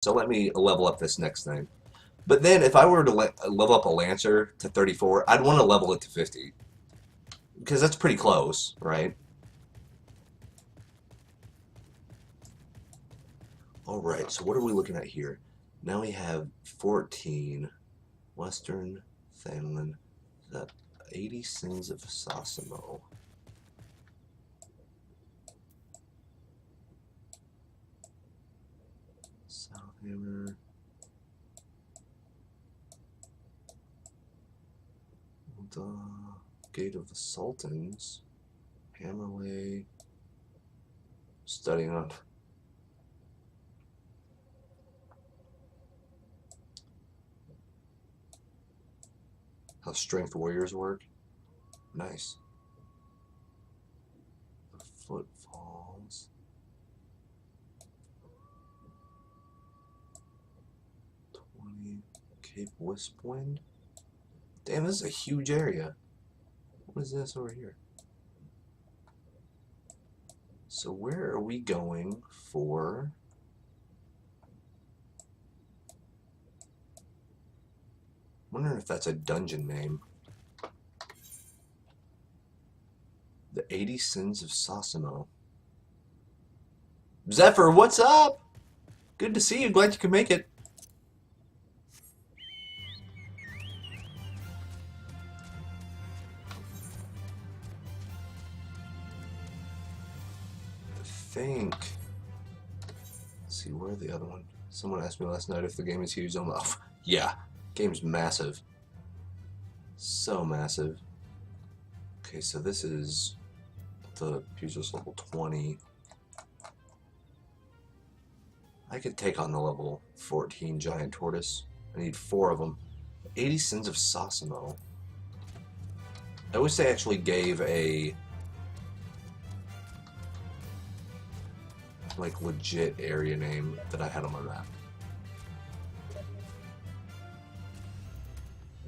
So let me level up this next thing. But then if I were to level up a Lancer to 34, I'd want to level it to 50. Because that's pretty close, right? Alright, so what are we looking at here? Now we have 14 Western Finland, the 80 Sins of Sasimo. Southhammer. The Gate of the Sultans. Hammerway. Studying up. How strength warriors work. Nice. The Footfalls. 20. Cape Wispwind. Damn, this is a huge area. What is this over here? So where are we going for... I'm wondering if that's a dungeon name. The 80 Sins of Sasimo. Zephyr, what's up? Good to see you. Glad you could make it. I think... Let's see, where the other one? Someone asked me last night if the game is huge. I'm like, yeah. Game's massive. So massive. Okay, so this is the Pugilist level 20. I could take on the level 14 giant tortoise. I need 4 of them. 80 Sins of Sasimo. I wish they actually gave a like legit area name that I had on my map.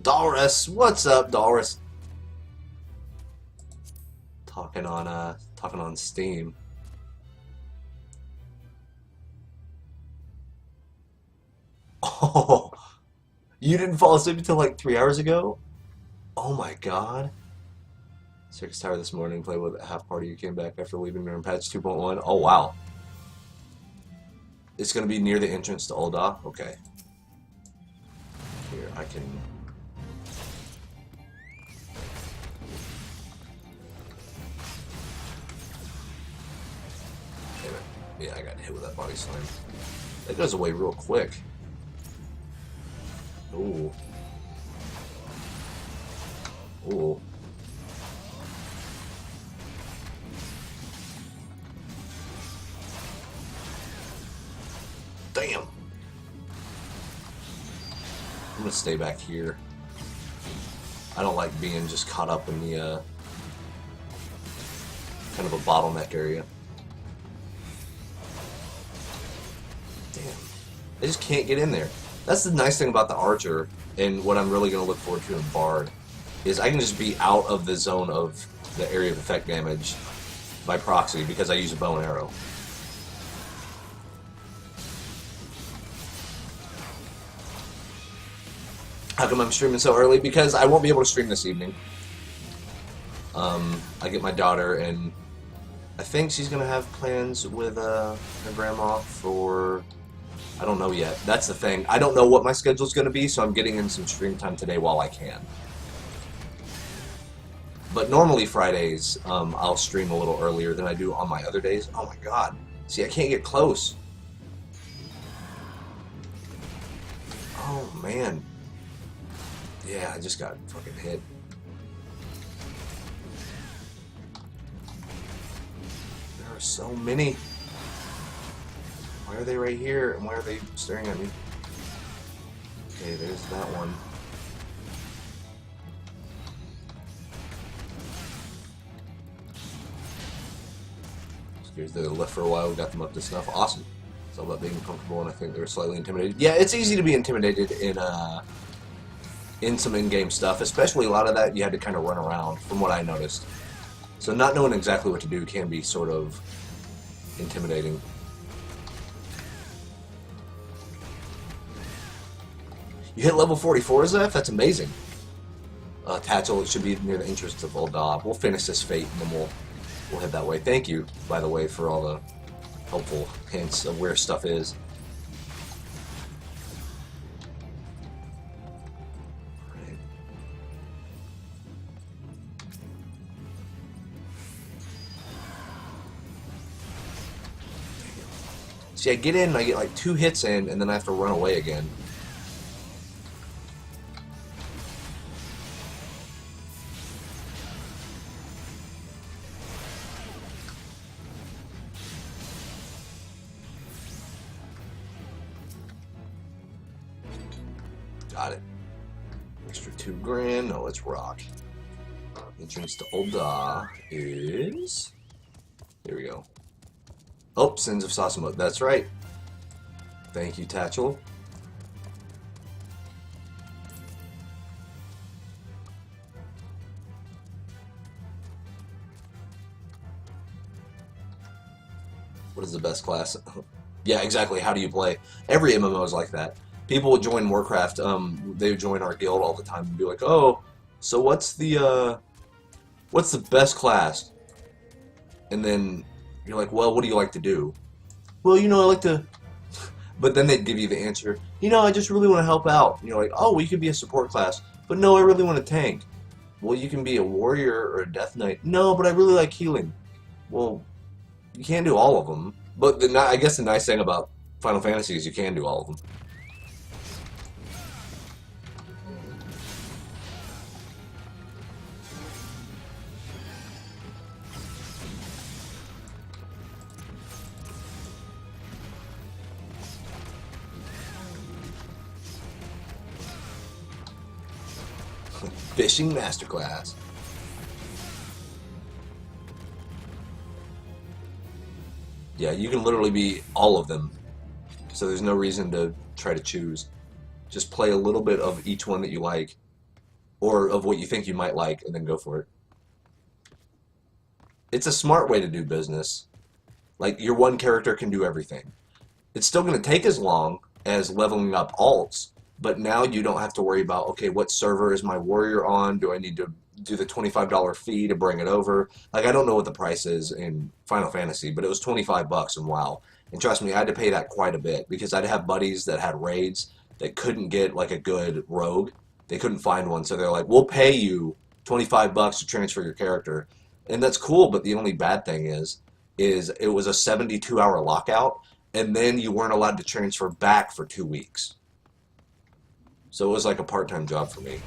Doris, what's up, Doris? Talking on Steam. Oh, you didn't fall asleep until like 3 hours ago? Oh my god. Circus Tower this morning, played with a half party. You came back after leaving during patch 2.1. Oh wow. It's gonna be near the entrance to Ul'dah? Okay. Here, I can... Yeah, I got hit with that body slam. That goes away real quick. Ooh. Ooh. Damn. I'm gonna stay back here. I don't like being just caught up in the kind of a bottleneck area. Damn. I just can't get in there. That's the nice thing about the Archer, and what I'm really going to look forward to in Bard, is I can just be out of the zone of the area of effect damage by proxy because I use a bow and arrow. How come I'm streaming so early? Because I won't be able to stream this evening. I get my daughter, and I think she's going to have plans with her grandma for... I don't know yet. That's the thing. I don't know what my schedule's going to be, so I'm getting in some stream time today while I can. But normally Fridays, I'll stream a little earlier than I do on my other days. Oh my god. See, I can't get close. Oh, man. Yeah, I just got fucking hit. There are so many. Why are they right here, and why are they staring at me? Okay, there's that one. Scares they left for a while, we got them up to snuff. Awesome. It's all about being comfortable, and I think they were slightly intimidated. Yeah, it's easy to be intimidated in some in-game stuff, especially a lot of that you had to kind of run around, from what I noticed. So not knowing exactly what to do can be sort of intimidating. You hit level 44, Zeph? That's amazing. Tatchel, it should be near the entrance of Ul'dah. We'll finish this fate and then we'll head that way. Thank you, by the way, for all the helpful hints of where stuff is. Right. See, I get in and I get like 2 hits in and then I have to run away again. Got it. Extra $2,000. No, let's rock. Entrance to Ul'dah is... Here we go. Oh, Sins of Sassamut. That's right. Thank you, Tatchel. What is the best class? Yeah, exactly. How do you play? Every MMO is like that. People would join Warcraft. They would join our guild all the time and be like, "Oh, so what's the best class?" And then you're like, "Well, what do you like to do?" "Well, you know, I like to." But then they'd give you the answer. "You know, I just really want to help out." And you're like, "Oh, well, you could be a support class." "But no, I really want to tank." "Well, you can be a warrior or a death knight." "No, but I really like healing." Well, you can't do all of them. But I guess the nice thing about Final Fantasy is you can do all of them. Fishing Masterclass. Yeah, you can literally be all of them. So there's no reason to try to choose. Just play a little bit of each one that you like, or of what you think you might like, and then go for it. It's a smart way to do business. Like, your one character can do everything. It's still going to take as long as leveling up alts, but now you don't have to worry about, okay, what server is my warrior on? Do I need to do the $25 fee to bring it over? Like, I don't know what the price is in Final Fantasy, but it was $25 in WoW. And trust me, I had to pay that quite a bit because I'd have buddies that had raids that couldn't get like a good rogue. They couldn't find one, so they're like, "We'll pay you $25 to transfer your character." And that's cool, but the only bad thing is it was a 72-hour lockout, and then you weren't allowed to transfer back for 2 weeks. So it was like a part-time job for me.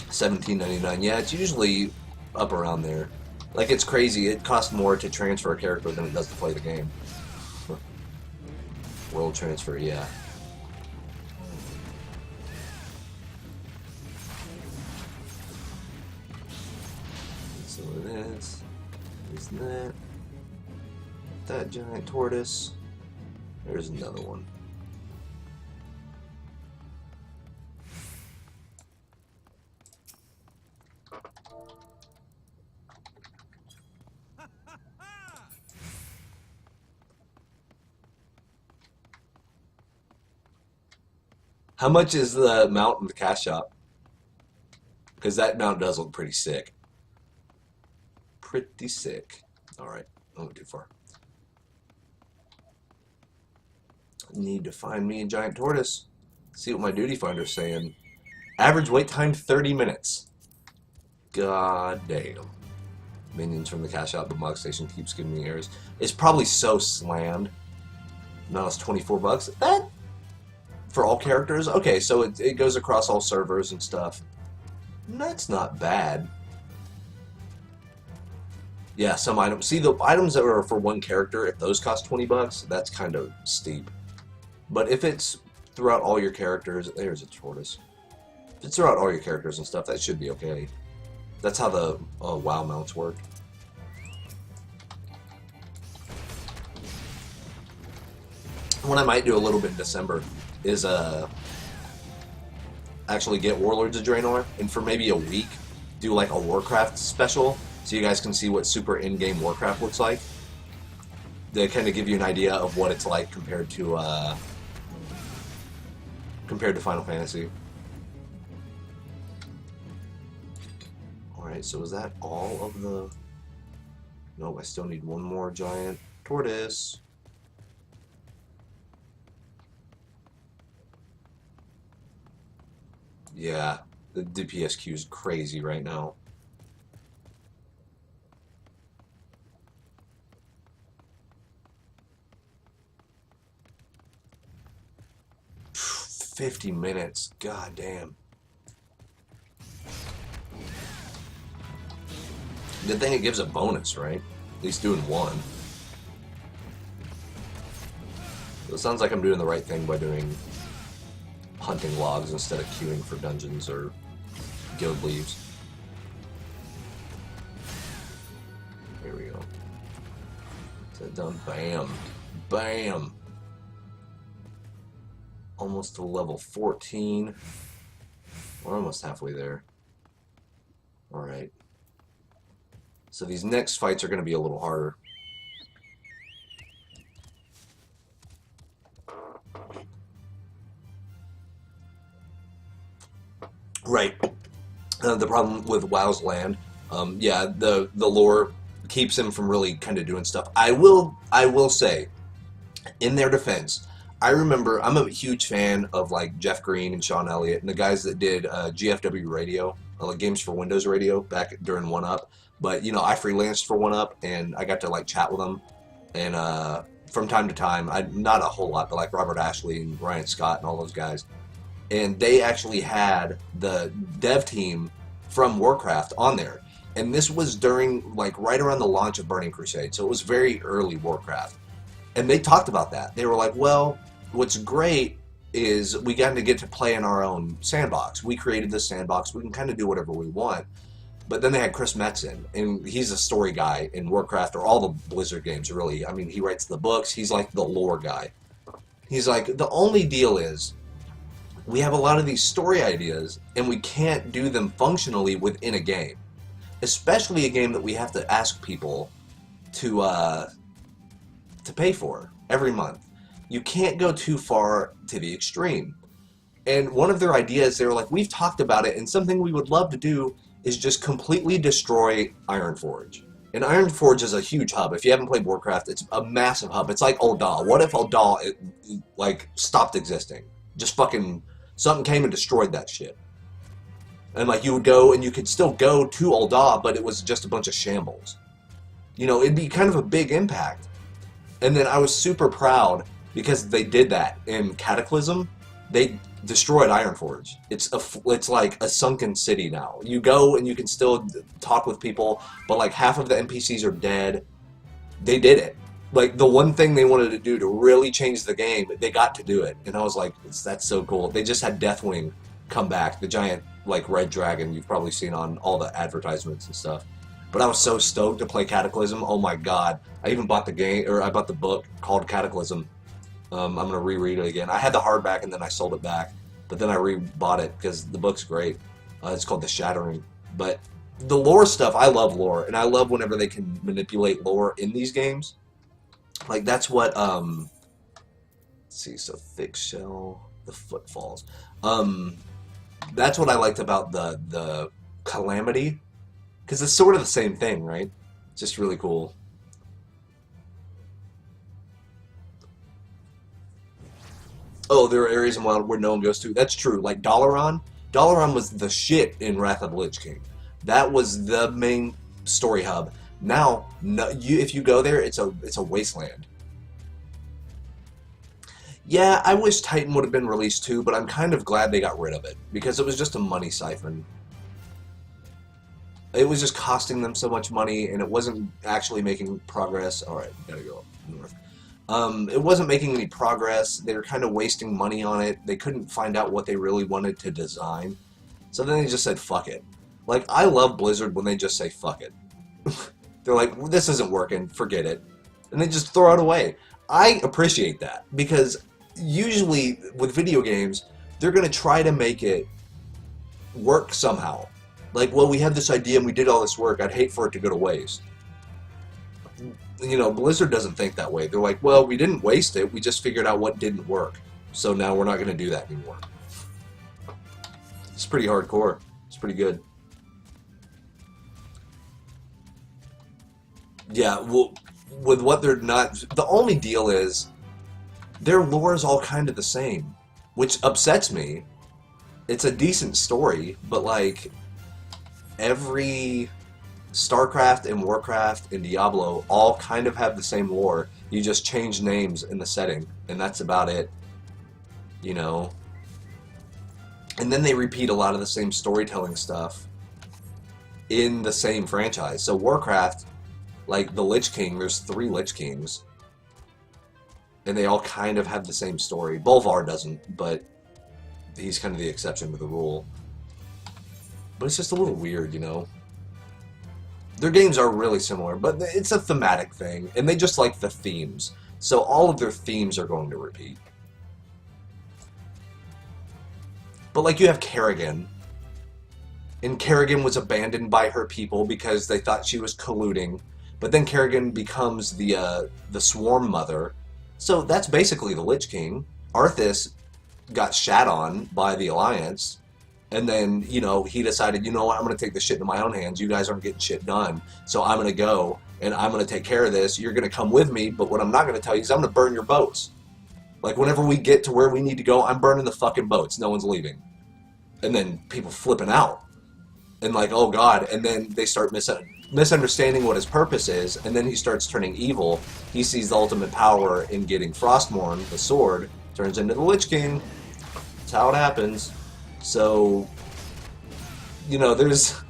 $17.99. Yeah, it's usually up around there. Like, it's crazy. It costs more to transfer a character than it does to play the game. World transfer, yeah. So this, there's that giant tortoise. There's another one. How much is the mount in the cash shop? Because that mount does look pretty sick. Pretty sick. Alright, I went too far. Need to find me a giant tortoise. See what my duty finder's saying. Average wait time 30 minutes. God damn. Minions from the cash out, the mug station keeps giving me errors. It's probably so slammed. Now it's $24. That for all characters? Okay, so it goes across all servers and stuff. That's not bad. Yeah, some items. See, the items that are for one character, if those cost $20, that's kind of steep. But if it's throughout all your characters, there's a tortoise. If it's throughout all your characters and stuff, that should be okay. That's how the WoW mounts work. What I might do a little bit in December is actually get Warlords of Draenor, and for maybe a week, do like a Warcraft special, so you guys can see what super in-game Warcraft looks like. They kind of give you an idea of what it's like compared to compared to Final Fantasy. Alright, so is that all of the... Nope, I still need one more giant tortoise. Yeah, the DPS queue is crazy right now. Phew, 50 minutes, god damn. Good thing it gives a bonus, right? At least doing one. So it sounds like I'm doing the right thing by doing hunting logs instead of queuing for dungeons or guild leaves. Here we go. Is that done? Bam. Bam. Almost to level 14. We're almost halfway there. Alright. So these next fights are going to be a little harder. Right. The problem with WoW's land, yeah, the lore keeps him from really kind of doing stuff. I will say, in their defense, I remember I'm a huge fan of like Jeff Green and Sean Elliott and the guys that did GFW Radio, like Games for Windows Radio back during 1UP. But you know, I freelanced for 1UP and I got to like chat with them, and from time to time, not a whole lot, but like Robert Ashley and Ryan Scott and all those guys. And they actually had the dev team from Warcraft on there. And this was during, like, right around the launch of Burning Crusade. So it was very early Warcraft. And they talked about that. They were like, well, what's great is we got to get to play in our own sandbox. We created this sandbox. We can kind of do whatever we want. But then they had Chris Metzen, and he's a story guy in Warcraft, or all the Blizzard games, really. I mean, he writes the books. He's like the lore guy. He's like, the only deal is, we have a lot of these story ideas, and we can't do them functionally within a game. Especially a game that we have to ask people to pay for every month. You can't go too far to the extreme. And one of their ideas, they were like, we've talked about it, and something we would love to do is just completely destroy Ironforge. And Ironforge is a huge hub. If you haven't played Warcraft, it's a massive hub. It's like Ul'dah. What if Ul'dah, like, stopped existing? Just fucking... something came and destroyed that shit. And like you would go and you could still go to Ul'dah, but it was just a bunch of shambles. You know, it'd be kind of a big impact. And then I was super proud because they did that in Cataclysm. They destroyed Ironforge. It's like a sunken city now. You go and you can still talk with people, but like half of the NPCs are dead. They did it. Like, the one thing they wanted to do to really change the game, they got to do it. And I was like, that's so cool. They just had Deathwing come back, the giant, like, red dragon you've probably seen on all the advertisements and stuff. But I was so stoked to play Cataclysm. Oh my god. I even bought the game, or I bought the book called Cataclysm. I'm going to reread it again. I had the hardback and then I sold it back. But then I re-bought it because the book's great. It's called The Shattering. But the lore stuff, I love lore. And I love whenever they can manipulate lore in these games. Like, that's what, let's see, so thick shell, the footfalls. That's what I liked about the Calamity, because it's sort of the same thing, right? It's just really cool. Oh, there are areas in WoW where no one goes to. That's true. Like Dalaran. Dalaran was the shit in Wrath of the Lich King. That was the main story hub. Now, no, if you go there, it's a wasteland. Yeah, I wish Titan would have been released too, but I'm kind of glad they got rid of it because it was just a money siphon. It was just costing them so much money, and it wasn't actually making progress. All right, gotta go up north. It wasn't making any progress. They were kind of wasting money on it. They couldn't find out what they really wanted to design, so then they just said fuck it. Like, I love Blizzard when they just say fuck it. They're like, well, this isn't working, forget it. And they just throw it away. I appreciate that, because usually with video games, they're going to try to make it work somehow. Like, well, we have this idea and we did all this work, I'd hate for it to go to waste. You know, Blizzard doesn't think that way. They're like, well, we didn't waste it, we just figured out what didn't work. So now we're not going to do that anymore. It's pretty hardcore. It's pretty good. Yeah, well, with what they're not... The only deal is, their lore is all kind of the same, which upsets me. It's a decent story, but, like, every StarCraft and Warcraft and Diablo all kind of have the same lore. You just change names in the setting, and that's about it. You know? And then they repeat a lot of the same storytelling stuff in the same franchise. So Warcraft, like the Lich King, there's 3 Lich Kings, and they all kind of have the same story. Bolvar doesn't, but he's kind of the exception to the rule. But it's just a little weird, you know? Their games are really similar, but it's a thematic thing, and they just like the themes. So all of their themes are going to repeat. But like you have Kerrigan, and Kerrigan was abandoned by her people because they thought she was colluding. But then Kerrigan becomes the Swarm Mother. So that's basically the Lich King. Arthas got shat on by the Alliance. And then, you know, he decided, you know what, I'm going to take this shit into my own hands. You guys aren't getting shit done. So I'm going to go, and I'm going to take care of this. You're going to come with me, but what I'm not going to tell you is I'm going to burn your boats. Like, whenever we get to where we need to go, I'm burning the fucking boats. No one's leaving. And then people flipping out. And like, oh God. And then they start misunderstanding what his purpose is, and then he starts turning evil. He sees the ultimate power in getting Frostmourne, the sword, turns into the Lich King. That's how it happens. So, you know, there's...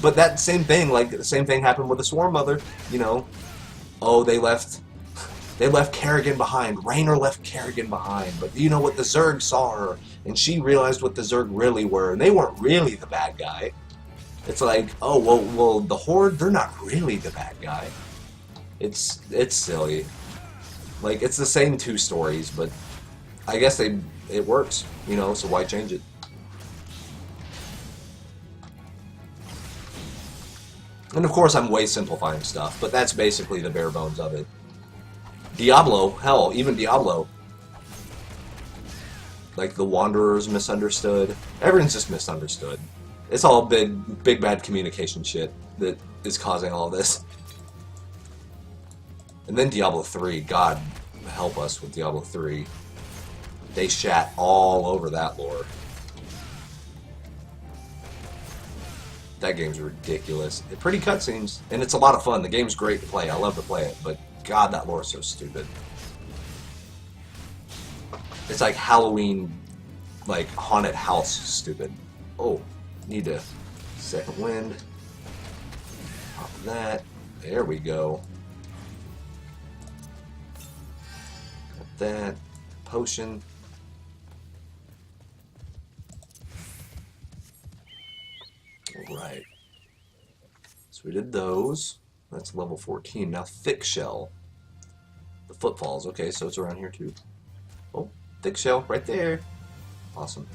But that same thing, like, the same thing happened with the Swarm Mother, you know. Oh, they left Kerrigan behind. Raynor left Kerrigan behind. But you know what? The Zerg saw her, and she realized what the Zerg really were, and they weren't really the bad guy. It's like, oh, well, the Horde, they're not really the bad guy. It's silly. Like, it's the same 2 stories, but I guess it works, you know, so why change it? And of course, I'm way simplifying stuff, but that's basically the bare bones of it. Diablo, hell, even Diablo. Like, the Wanderer's misunderstood. Everything's just misunderstood. It's all big bad communication shit that is causing all this. And then Diablo 3, God help us with Diablo 3. They shat all over that lore. That game's ridiculous. Pretty cutscenes, and it's a lot of fun. The game's great to play. I love to play it, but God, that lore is so stupid. It's like Halloween, like, haunted house stupid. Oh, need to second wind. Pop that. There we go. Got that. Potion. Alright. So we did those. That's level 14. Now thick shell. The footfalls. Okay, so it's around here too. Oh, thick shell right there. Awesome.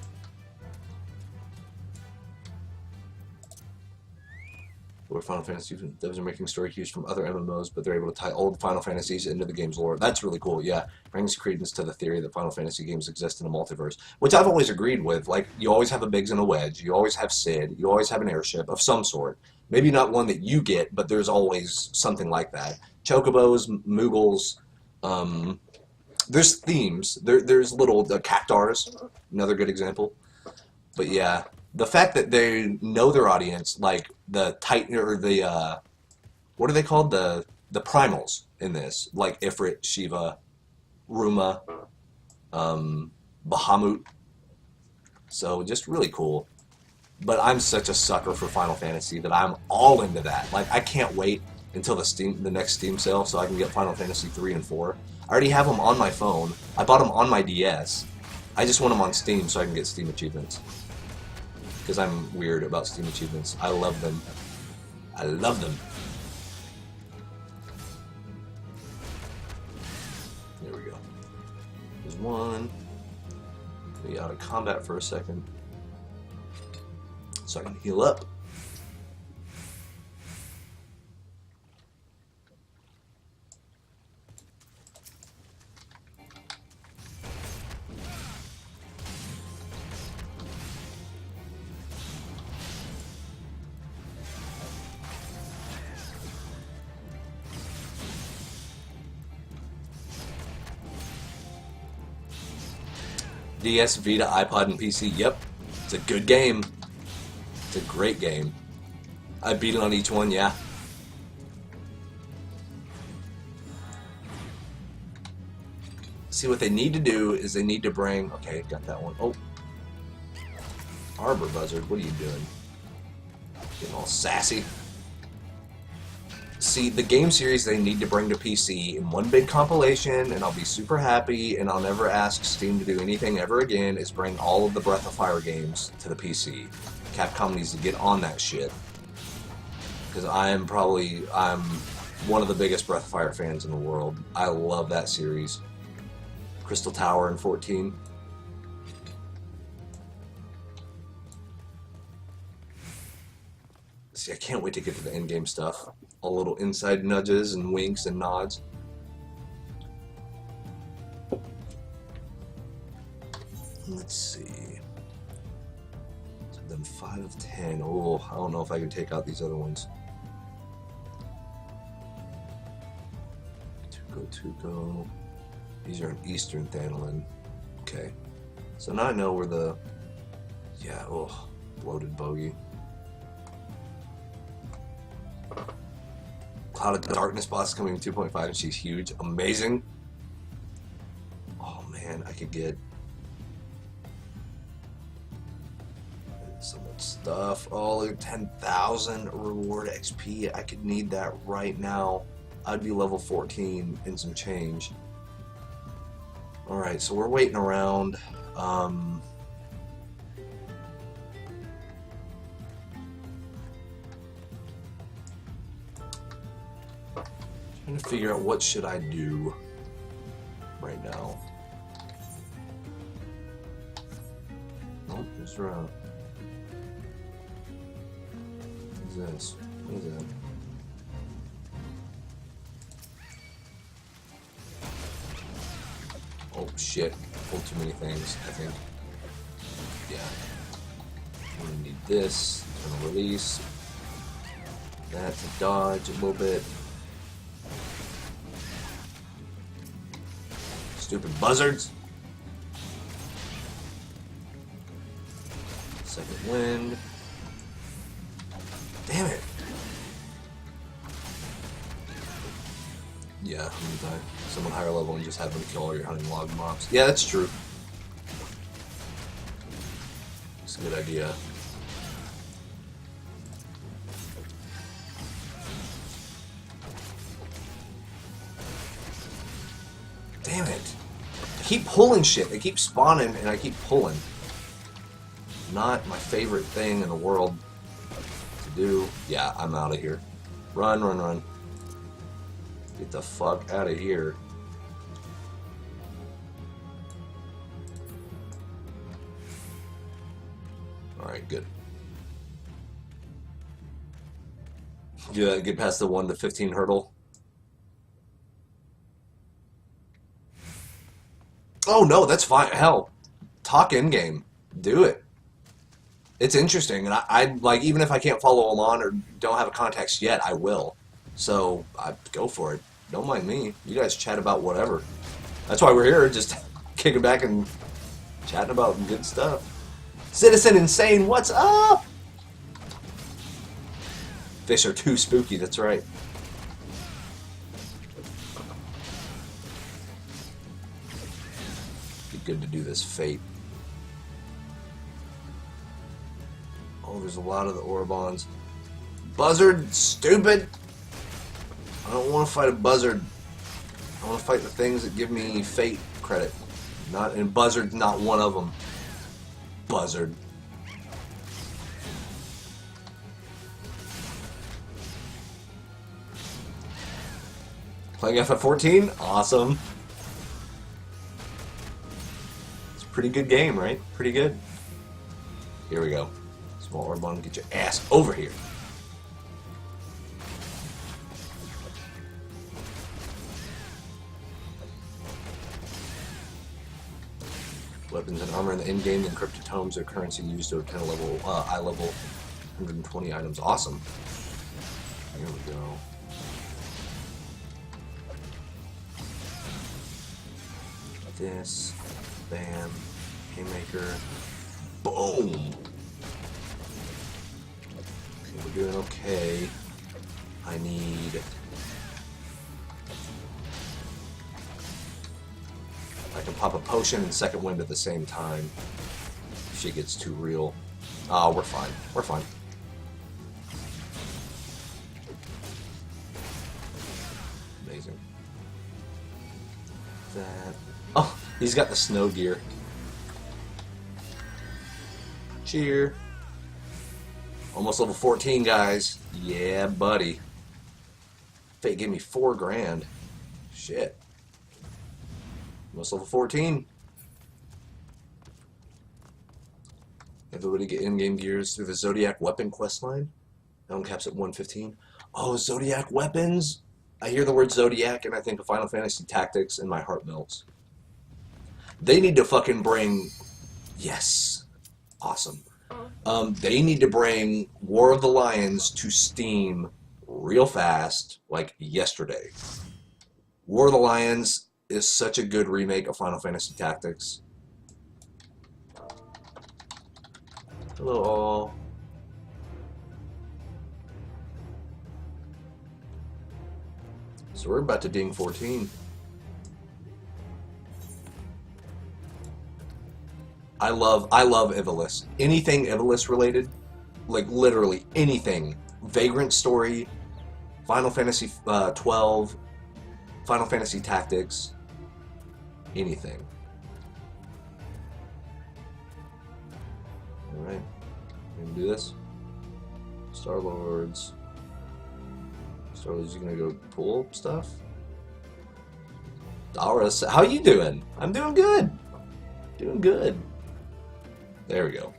Where Final Fantasy devs are making story cues from other MMOs, but they're able to tie old Final Fantasies into the game's lore. That's really cool, yeah. Brings credence to the theory that Final Fantasy games exist in a multiverse, which I've always agreed with. Like, you always have a Biggs and a Wedge, you always have Sid, you always have an airship of some sort. Maybe not one that you get, but there's always something like that. Chocobos, Moogles, there's themes. There's little Cactars, another good example. But yeah, the fact that they know their audience, like the Titan or the what are they called? The primals in this, like Ifrit, Shiva, Ruma, Bahamut. So just really cool. But I'm such a sucker for Final Fantasy that I'm all into that. Like, I can't wait until the next Steam sale so I can get Final Fantasy 3 and 4. I already have them on my phone. I bought them on my DS. I just want them on Steam so I can get Steam achievements. Because I'm weird about Steam achievements. I love them. I love them. There we go. There's one. Be out of combat for a second. So I can heal up. DS, Vita, iPod, and PC. Yep, it's a good game. It's a great game. I beat it on each one, yeah. See, what they need to do is they need to bring... Okay, got that one. Oh. Arbor Buzzard, what are you doing? Getting all sassy. See, the game series they need to bring to PC in one big compilation, and I'll be super happy, and I'll never ask Steam to do anything ever again, is bring all of the Breath of Fire games to the PC. Capcom needs to get on that shit. Because I'm one of the biggest Breath of Fire fans in the world. I love that series. Crystal Tower in 14. See, I can't wait to get to the endgame stuff. All little inside nudges and winks and nods. Let's see. So then 5 of 10. Oh, I don't know if I can take out these other ones. Tuco. These are an Eastern Thanalin. Okay. So now I know where the... Yeah, oh, bloated bogey. Cloud of Darkness boss coming in 2.5 and she's huge. Amazing. Oh man, I could get so much stuff. Oh, like 10,000 reward XP. I could need that right now. I'd be level 14 and some change. Alright, so we're waiting around. Trying to figure out what should I do right now. Oh, there's around. What is this? What is that? Oh shit, pulled too many things, I think. Yeah. I'm gonna need this, gonna release. That to dodge a little bit. Stupid buzzards. Second wind. Damn it. Yeah, I'm gonna die. Someone higher level and just have them kill all your hunting log mobs. Yeah, that's true. It's a good idea. Damn it. I keep pulling shit. They keep spawning and I keep pulling. Not my favorite thing in the world to do. Yeah, I'm out of here. Run, run, run. Get the fuck out of here. Alright, good. Get past the 1 to 15 hurdle. Oh no, that's fine. Hell, talk in game. Do it. It's interesting, and I like, even if I can't follow along or don't have a context yet, I will. So I go for it. Don't mind me. You guys chat about whatever. That's why we're here, just kicking back and chatting about good stuff. Citizen Insane, what's up? Fish are too spooky. That's right. Be good to do this fate. Oh, there's a lot of the Orobons. Buzzard, stupid! I don't want to fight a buzzard. I want to fight the things that give me fate credit. And buzzard's not one of them. Buzzard. Playing FF14? Awesome. It's a pretty good game, right? Pretty good. Here we go. Small Orbon, get your ass over here. Weapons and armor in the in-game encrypted tomes are currency used to obtain a level, eye level 120 items. Awesome. Here we go. This. Bam. Haymaker. Boom! Okay, we're doing okay. I need... I can pop a potion and second wind at the same time. If shit gets too real. Oh, we're fine. We're fine. Amazing. That... Oh, he's got the snow gear. Cheer. Almost level 14, guys. Yeah, buddy. Fate gave me 4 grand. Shit. Almost level 14. Everybody get in-game gears through the Zodiac Weapon questline. Elm caps at 115. Oh, Zodiac Weapons! I hear the word Zodiac and I think of Final Fantasy Tactics and my heart melts. They need to fucking bring... Yes. Awesome. They need to bring War of the Lions to Steam real fast, like yesterday. War of the Lions is such a good remake of Final Fantasy Tactics. Hello all. So we're about to ding 14. I love Ivalice. Anything Ivalice related, like literally anything. Vagrant Story, Final Fantasy 12, Final Fantasy Tactics, anything. Alright, we're gonna do this. Star-Lords. Star-Lords, you gonna go pull stuff? Doris, how you doing? I'm doing good. Doing good. There we go.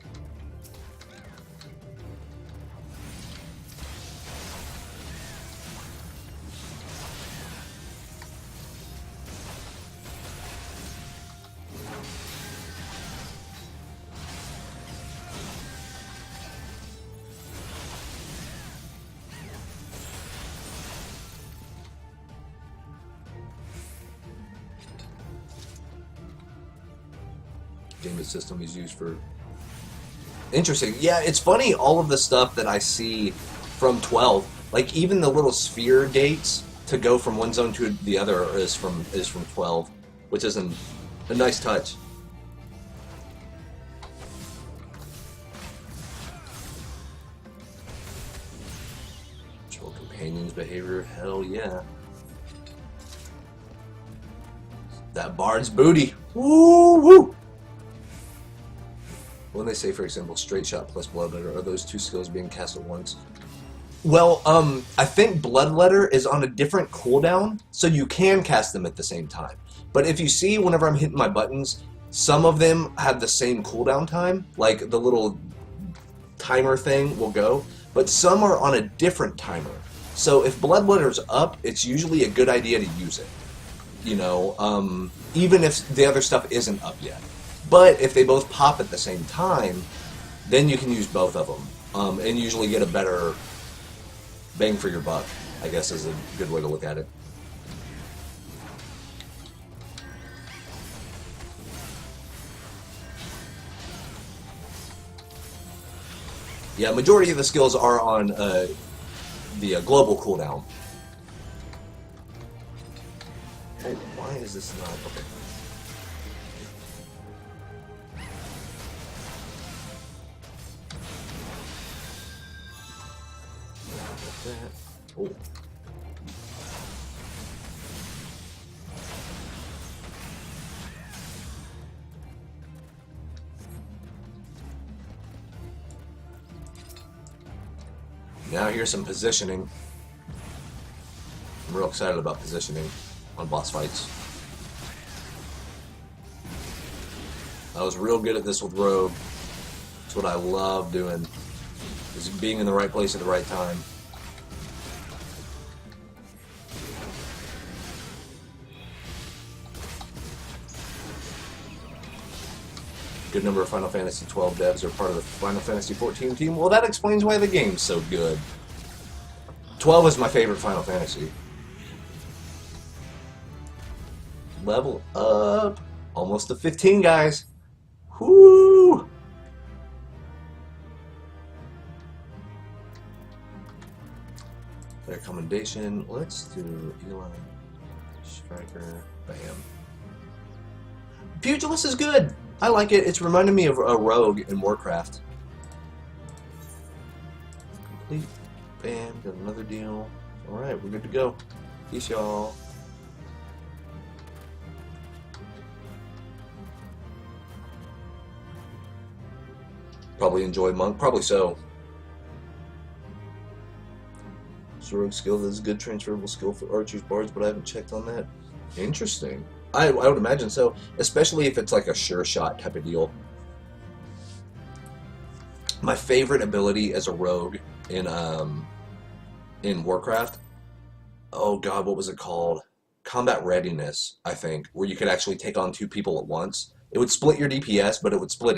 Damage system is used for... Interesting. Yeah, it's funny, all of the stuff that I see from 12, like even the little sphere gates to go from one zone to the other is from 12, which is a nice touch. Control companions' behavior, hell yeah. That bard's booty. Woo woo! When they say, for example, straight shot plus bloodletter, are those two skills being cast at once? Well, I think bloodletter is on a different cooldown, so you can cast them at the same time. But if you see, whenever I'm hitting my buttons, some of them have the same cooldown time, like the little timer thing will go, but some are on a different timer. So if bloodletter's up, it's usually a good idea to use it. You know, even if the other stuff isn't up yet. But if they both pop at the same time, then you can use both of them, and usually get a better bang for your buck, I guess is a good way to look at it. Yeah, majority of the skills are on the global cooldown. Oh, why is this not... Okay. That. Oh. Now here's some positioning. I'm real excited about positioning on boss fights. I was real good at this with Rogue. That's what I love doing, is being in the right place at the right time. Good number of Final Fantasy 12 devs are part of the Final Fantasy 14 team. Well, that explains why the game's so good. 12 is my favorite Final Fantasy. Level up. Almost to 15, guys. Whoo! Their commendation. Let's do Eli, Striker, bam. Pugilist is good. I like it. It's reminding me of a rogue in Warcraft. Complete. Bam. Got another deal. All right, we're good to go. Peace, y'all. Probably enjoy Monk. Probably so. Rogue skill, that is a good transferable skill for archers, bards, but I haven't checked on that. Interesting. I would imagine so, especially if it's like a sure shot type of deal. My favorite ability as a rogue in Warcraft, oh god, what was it called? Combat readiness, I think, where you could actually take on two people at once. It would split your DPS, but it would split